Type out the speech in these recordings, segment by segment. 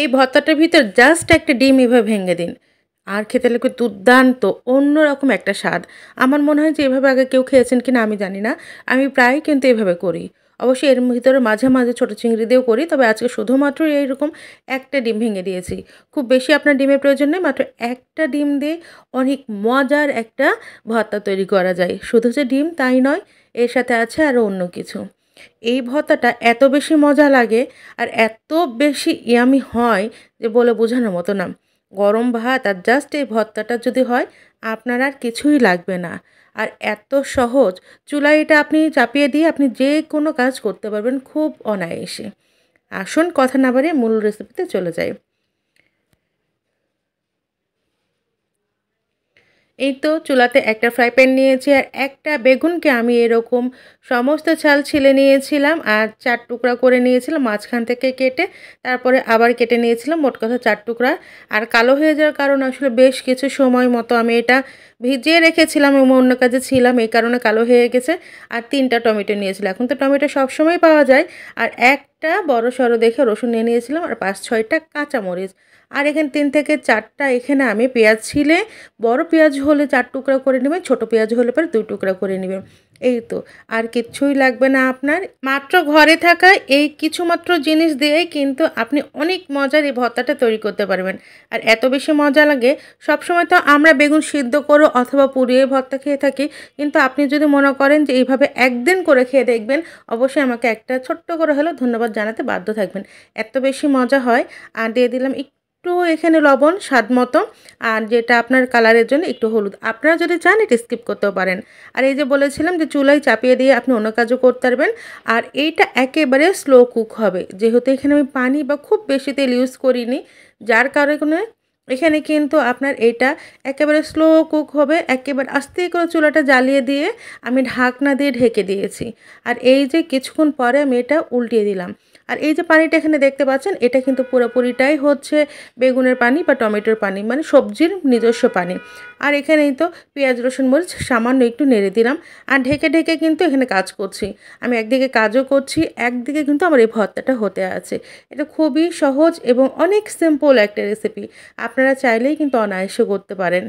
এই ভর্তাটার ভিতর জাস্ট একটা ডিম এভাবে ভেঙে দিন, আর খেতে লাগবে দুর্দান্ত, অন্যরকম একটা স্বাদ। আমার মনে হয় যে এভাবে আগে কেউ খেয়েছেন কিনা আমি জানি না। আমি প্রায়ই কিন্তু এভাবে করি। অবশ্যই এর ভিতরে মাঝে, মাঝে ছোট চিংড়ি দিয়েও করি। তবে আজকে শুধুমাত্র এইরকম একটা ডিম ভেঙে দিয়েছি। খুব বেশি আপনার ডিমের প্রয়োজন নেই। মাত্র একটা ডিম দিয়ে অনেক মজার একটা ভর্তা তৈরি করা যায়। শুধু যে ডিম তাই নয়, এর সাথে আছে আরও অন্য কিছু। এই ভর্তাটা এত বেশি মজা লাগে আর এত বেশি ইয়ামি হয় যে বলে বোঝানোর মতো না। গরম ভাত আর জাস্ট এই ভর্তাটা যদি হয়, আপনার আর কিছুই লাগবে না। আর এত সহজ, চুলায় এটা আপনি চাপিয়ে দিয়ে আপনি যে কোনো কাজ করতে পারবেন খুব অনায়াসে। আসুন কথা না বাড়িয়ে মূল রেসিপিতে চলে যাই। এই তো চুলাতে একটা ফ্রাই প্যান নিয়েছি আর একটা বেগুনকে আমি এরকম সমস্ত ছাল ছিলে নিয়েছিলাম আর ৪ টুকরা করে নিয়েছিলাম মাঝখান থেকে কেটে, তারপরে আবার কেটে নিয়েছিলাম, মোট কথা ৪ টুকরা। আর কালো হয়ে যাওয়ার কারণ আসলে বেশ কিছু সময় মতো আমি এটা ভিজিয়ে রেখেছিলাম এবং অন্য কাজে ছিলাম, এই কারণে কালো হয়ে গেছে। আর ৩টা টমেটো নিয়েছিলাম, এখন তো টমেটো সবসময় পাওয়া যায়। আর একটা বড় সড়ো দেখে রসুন নিয়ে নিয়েছিলাম আর ৫-৬টা কাঁচামরিচ। আর এখানে ৩ থেকে ৪টা এখানে আমি পেঁয়াজ ছিলে, বড় পেঁয়াজ হলে ৪ টুকরা করে নেবেন, ছোট পেঁয়াজ হলে পরে ২ টুকরা করে নেবেন। এই তো, আর কিচ্ছুই লাগবে না আপনার। মাত্র ঘরে থাকা এই কিছুমাত্র জিনিস দিয়েই কিন্তু আপনি অনেক মজার এই ভর্তাটা তৈরি করতে পারবেন। আর এত বেশি মজা লাগে। সবসময় তো আমরা বেগুন সিদ্ধ করে অথবা পুড়িয়ে ভর্তা খেয়ে থাকি, কিন্তু আপনি যদি মনে করেন যে এইভাবে একদিন করে খেয়ে দেখবেন, অবশ্যই আমাকে একটা ছোট্ট করে হলেও ধন্যবাদ জানাতে বাধ্য থাকবেন। এত বেশি মজা হয়। আর দিয়ে দিলাম একটু এখানে লবণ স্বাদ মতো, আর যেটা আপনার কালারের জন্য একটু হলুদ। আপনারা যদি চান এটা স্কিপ করতেও পারেন। আর এই যে বলেছিলাম যে চুলায় চাপিয়ে দিয়ে আপনি অন্য কাজও করতে পারবেন। আর এইটা একেবারে স্লো কুক হবে, যেহেতু এখানে আমি পানি বা খুব বেশি তেল ইউজ করিনি, যার কারণে এখানে কিন্তু আপনার এটা একেবারে স্লো কুক হবে। একেবারে আস্তে করে চুলাটা জ্বালিয়ে দিয়ে আমি ঢাকনা দিয়ে ঢেকে দিয়েছি। আর এই যে কিছুক্ষণ পরে আমি এটা উল্টিয়ে দিলাম। আর এই যে পানিটা এখানে দেখতে পাচ্ছেন, এটা কিন্তু পুরোপুরিটাই হচ্ছে বেগুনের পানি বা টমেটোর পানি, মানে সবজির নিজস্ব পানি। আর এখানেই তো পেঁয়াজ রসুন মরিচ সামান্য একটু নেড়ে দিলাম। আর ঢেকে ঢেকে কিন্তু এখানে কাজ করছি। আমি একদিকে কাজও করছি, একদিকে কিন্তু আমার এই ভর্তাটা হতে আছে। এটা খুবই সহজ এবং অনেক সিম্পল একটা রেসিপি। আপনারা চাইলেই কিন্তু অনায়াসে করতে পারেন।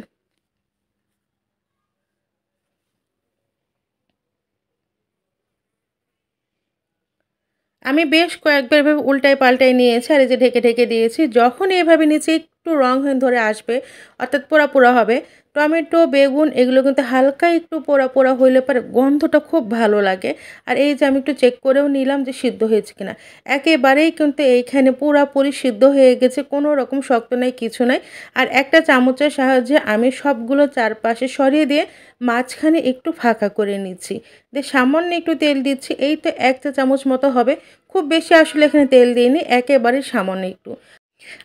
আমি বেশ কয়েকবার এভাবে উল্টায় পাল্টায় নিয়েছি আর এই যে ঢেকে ঢেকে দিয়েছি। যখনই এভাবে নিচে একটু রং হয়ে ধরে আসবে, অর্থাৎ পোড়া পোড়া হবে, টমেটো বেগুন এগুলো কিন্তু হালকা একটু পোড়া পোড়া হইলে পরে গন্ধটা খুব ভালো লাগে। আর এই যে আমি একটু চেক করেও নিলাম যে সিদ্ধ হয়েছে কিনা, একেবারেই কিন্তু এইখানে পুরাপুরি সিদ্ধ হয়ে গেছে, কোনো রকম শক্ত নাই, কিছু নাই। আর একটা চামচের সাহায্যে আমি সবগুলো চারপাশে সরিয়ে দিয়ে মাঝখানে একটু ফাঁকা করে নিচ্ছি, দিয়ে সামান্য একটু তেল দিচ্ছি। এই তো ১ চা চামচ মতো হবে। খুব বেশি আসলে এখানে তেল দিইনি, একেবারে সামান্য একটু।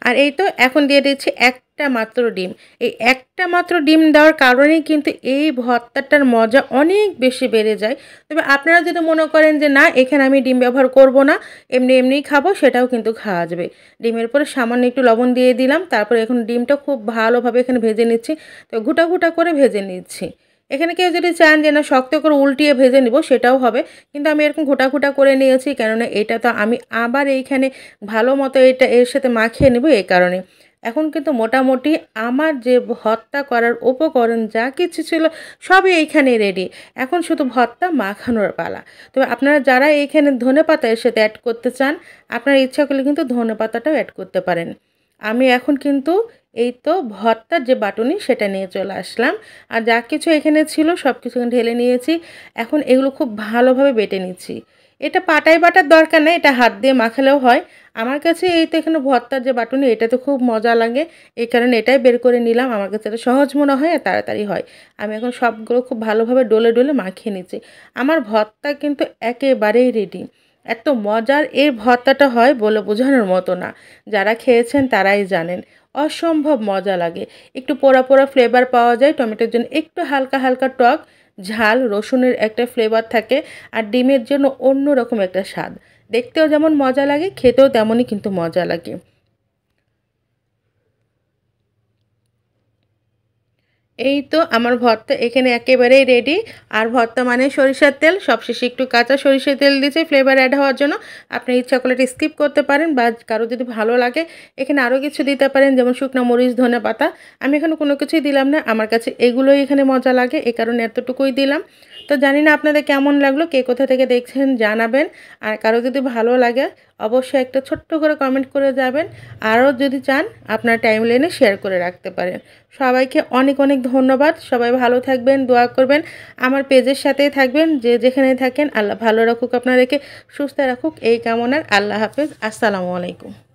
আর এই তো এখন দিয়ে দিচ্ছি একটা মাত্র ডিম। এই একটা মাত্র ডিম দেওয়ার কারণেই কিন্তু এই ভর্তাটার মজা অনেক বেশি বেড়ে যায়। তবে আপনারা যদি মনে করেন যে না এখানে আমি ডিম ব্যবহার করব না, এমনি এমনিই খাবো, সেটাও কিন্তু খাওয়া যাবে। ডিমের উপরে সামান্য একটু লবণ দিয়ে দিলাম। তারপরে এখন ডিমটা খুব ভালোভাবে এখানে ভেজে নিচ্ছি। তো ঘুটা ঘুটা করে ভেজে নিচ্ছি। এখানে কেউ যদি চান যে না শক্ত করে উল্টিয়ে ভেজে নিব, সেটাও হবে। কিন্তু আমি এরকম ঘোটা ঘোটা করে নিয়েছি, কেননা এটা তো আমি আবার এইখানে ভালো মতো এটা এর সাথে মাখিয়ে নেব, এই কারণে। এখন কিন্তু মোটামুটি আমার যে ভর্তা করার উপকরণ যা কিছু ছিল সবই এইখানে রেডি। এখন শুধু ভর্তা মাখানোর পালা। তবে আপনারা যারা এইখানে ধনেপাতা এর সাথে অ্যাড করতে চান, আপনার ইচ্ছা করলে কিন্তু ধনেপাতাটাও অ্যাড করতে পারেন। আমি এখন কিন্তু এই তো ভর্তার যে বাটুনি সেটা নিয়ে চলে আসলাম। আর যা কিছু এখানে ছিল সব কিছু ঢেলে নিয়েছি। এখন এগুলো খুব ভালোভাবে বেটে নিচ্ছি। এটা পাটায় বাটার দরকার নেই, এটা হাত দিয়ে মাখালেও হয়। আমার কাছে এই তো এখানে ভর্তার যে বাটুনি এটা তো খুব মজা লাগে, এই কারণে এটাই বের করে নিলাম। আমার কাছে এটা সহজ মনে হয় আর তাড়াতাড়ি হয়। আমি এখন সবগুলো খুব ভালোভাবে ডলে ডলে মাখিয়ে নিচ্ছি। আমার ভর্তা কিন্তু একেবারেই রেডি। এত মজার এই ভর্তাটা হয় বলে বোঝানোর মতো না। যারা খেয়েছেন তারাই জানেন। অসম্ভব মজা লাগে। একটু পোড়া পোড়া ফ্লেভার পাওয়া যায় টমেটোর জন্য, একটু হালকা হালকা টক ঝাল, রসুনের একটা ফ্লেভার থাকে, আর ডিমের জন্য অন্য রকম একটা স্বাদ। দেখতেও যেমন মজা লাগে, খেতেও তেমনই কিন্তু মজা লাগে। এই তো আমার ভর্তা এখানে একেবারেই রেডি। আর ভর্তা মানে সরিষার তেল, সবশেষে একটু কাঁচা সরিষার তেল দিয়েছি ফ্লেভার অ্যাড হওয়ার জন্য। আপনি ইচ্ছা করলে এটা স্কিপ করতে পারেন, বা কারো যদি ভালো লাগে এখানে আরও কিছু দিতে পারেন, যেমন শুকনো মরিচ, ধনেপাতা। আমি এখানে কোনো কিছুই দিলাম না, আমার কাছে এগুলোই এখানে মজা লাগে, এই কারণে এতটুকুই দিলাম। তো জানি না আপনাদের কেমন লাগলো, কে কোথা থেকে দেখছেন জানাবেন। আর কারো যদি ভালো লাগে অবশ্যই একটা ছোট্ট করে কমেন্ট করে যাবেন। আরও যদি চান আপনার টাইমলাইনে শেয়ার করে রাখতে পারেন। সবাইকে অনেক অনেক ধন্যবাদ। সবাই ভালো থাকবেন, দোয়া করবেন, আমার পেজের সাথেই থাকবেন। যে যেখানে থাকেন আল্লাহ ভালো রাখুক, আপনাদেরকে সুস্থ রাখুক এই কামনার। আল্লাহ হাফেজ, আসসালামু আলাইকুম।